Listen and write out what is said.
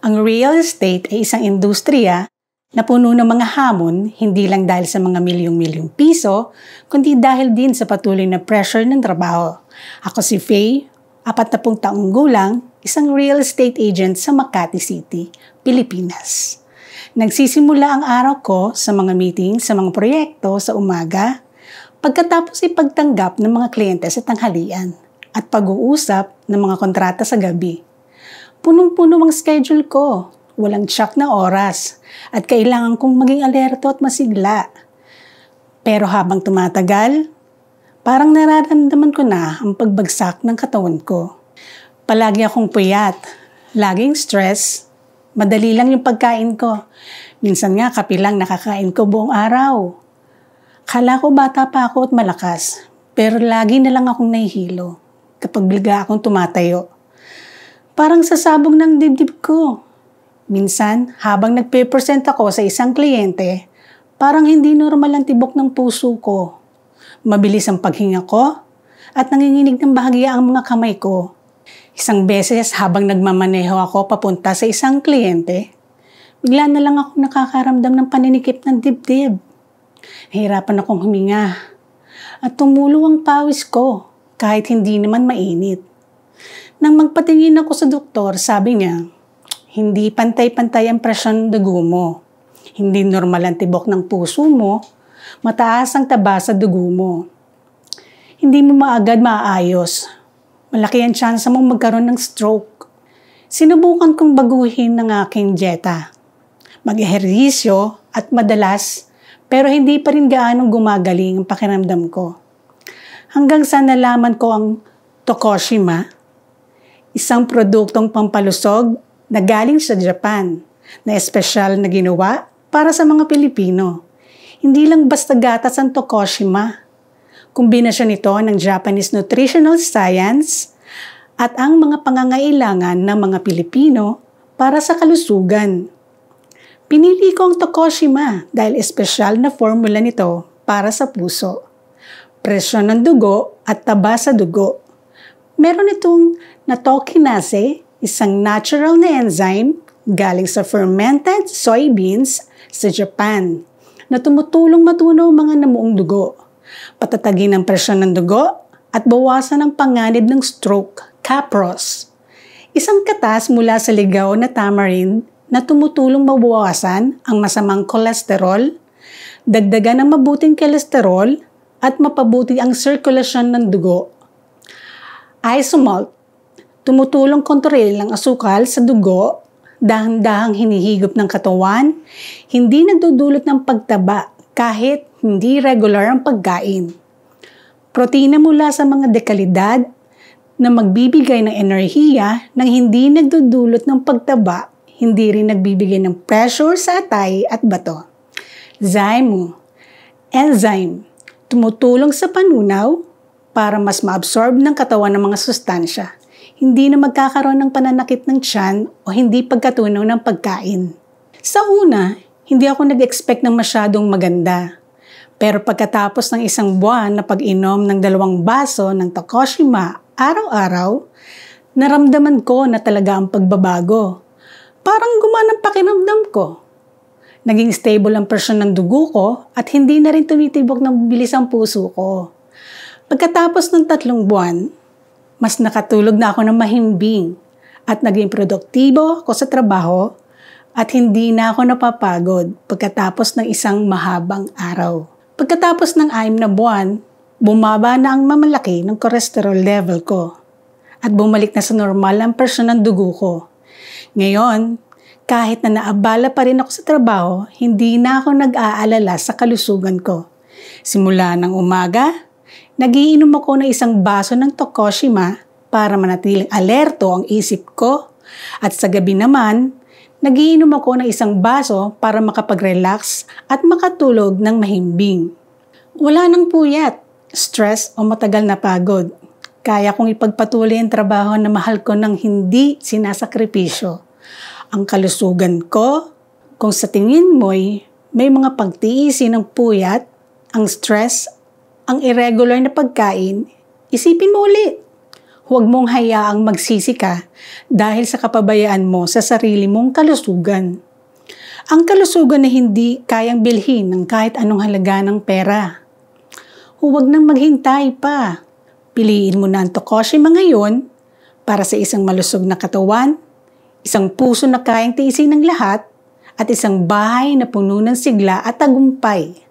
Ang real estate ay isang industriya na puno ng mga hamon, hindi lang dahil sa mga milyong-milyong piso, kundi dahil din sa patuloy na pressure ng trabaho. Ako si Faye, 40 taong gulang, isang real estate agent sa Makati City, Pilipinas. Nagsisimula ang araw ko sa mga meeting, sa mga proyekto sa umaga, pagkatapos ipagtanggap ng mga kliyente sa tanghalian at pag-uusap ng mga kontrata sa gabi. Punong-puno ang schedule ko, walang tsak na oras, at kailangan kong maging alerto at masigla. Pero habang tumatagal, parang nararamdaman ko na ang pagbagsak ng katawan ko. Palagi akong puyat, laging stress, madali lang yung pagkain ko. Minsan nga kape lang nakakain ko buong araw. Kala ko bata pa ako at malakas, pero lagi na lang akong nahihilo kapag bigla akong tumatayo. Parang sasabog ng dibdib ko. Minsan, habang nagpe-present ako sa isang kliyente, parang hindi normal ang tibok ng puso ko. Mabilis ang paghinga ko at nanginginig ng bahagya ang mga kamay ko. Isang beses habang nagmamaneho ako papunta sa isang kliyente, bigla na lang ako nakakaramdam ng paninikip ng dibdib. Nahirapan akong huminga at tumulo ang pawis ko kahit hindi naman mainit. Nang magpatingin ako sa doktor, sabi niya, hindi pantay-pantay ang presyon ng dugo mo. Hindi normal ang tibok ng puso mo, mataas ang taba sa dugo mo. Hindi mo maagad maayos. Malaki ang tsansa mong magkaroon ng stroke. Sinubukan kong baguhin ng aking dieta. Mag-ehersisyo at madalas, pero hindi pa rin gaanong gumagaling ang pakiramdam ko. Hanggang sa nalaman ko ang Tokoshima, isang produktong pampalusog na galing sa Japan na espesyal na ginawa para sa mga Pilipino. Hindi lang basta gatas ang Tokoshima. Kombinasyon ito ng Japanese nutritional science at ang mga pangangailangan ng mga Pilipino para sa kalusugan. Pinili ko ang Tokoshima dahil espesyal na formula nito para sa puso, presyon ng dugo at taba sa dugo. Meron itong Nattokinase, isang natural na enzyme galing sa fermented soybeans sa Japan na tumutulong matunaw ang mga namuong dugo, patatagin ang presyon ng dugo at bawasan ang panganib ng stroke, Capros. Isang katas mula sa ligaw na tamarind na tumutulong mabawasan ang masamang kolesterol, dagdagan ang mabuting kolesterol at mapabuti ang sirkulasyon ng dugo. Isomalt, tumutulong kontrolin ang asukal sa dugo, dahan-dahang hinihigop ng katawan, hindi nagdudulot ng pagtaba kahit hindi regular ang pagkain. Protina mula sa mga dekalidad na magbibigay ng enerhiya nang hindi nagdudulot ng pagtaba, hindi rin nagbibigay ng pressure sa atay at bato. Zymo, enzyme, tumutulong sa panunaw para mas maabsorb ng katawan ng mga sustansya. Hindi na magkakaroon ng pananakit ng tiyan o hindi pagkatunaw ng pagkain. Sa una, hindi ako nag-expect ng masyadong maganda. Pero pagkatapos ng isang buwan na pag-inom ng 2 baso ng Tokoshima araw-araw, naramdaman ko na talaga ang pagbabago. Parang gumana ang pakiramdam ko. Naging stable ang presyon ng dugo ko at hindi na rin tumitibok ng bilis ang puso ko. Pagkatapos ng 3 buwan, mas nakatulog na ako ng mahimbing at naging produktibo ako sa trabaho at hindi na ako napapagod pagkatapos ng isang mahabang araw. Pagkatapos ng 6 na buwan, bumaba na ang mamalaki ng cholesterol level ko at bumalik na sa normal ang presyon ng dugo ko. Ngayon, kahit na naabala pa rin ako sa trabaho, hindi na ako nag-aalala sa kalusugan ko. Simula ng umaga, nagiinom ako ng 1 baso ng Tokoshima para manatiling alerto ang isip ko at sa gabi naman, nagiinom ako ng 1 baso para makapag-relax at makatulog ng mahimbing. Wala nang puyat, stress o matagal na pagod. Kaya kong ipagpatuloy ang trabaho na mahal ko nang hindi sinasakripisyo. Ang kalusugan ko, kung sa tingin mo'y may mga pagtiisin ng puyat, ang stress, ang irregular na pagkain, isipin mo ulit. Huwag mong hayaang magsisi ka dahil sa kapabayaan mo sa sarili mong kalusugan. Ang kalusugan na hindi kayang bilhin ng kahit anong halaga ng pera. Huwag nang maghintay pa. Piliin mo na ang Tokoshima ngayon para sa isang malusog na katawan, isang puso na kayang tiisin ng lahat, at isang bahay na puno ng sigla at tagumpay.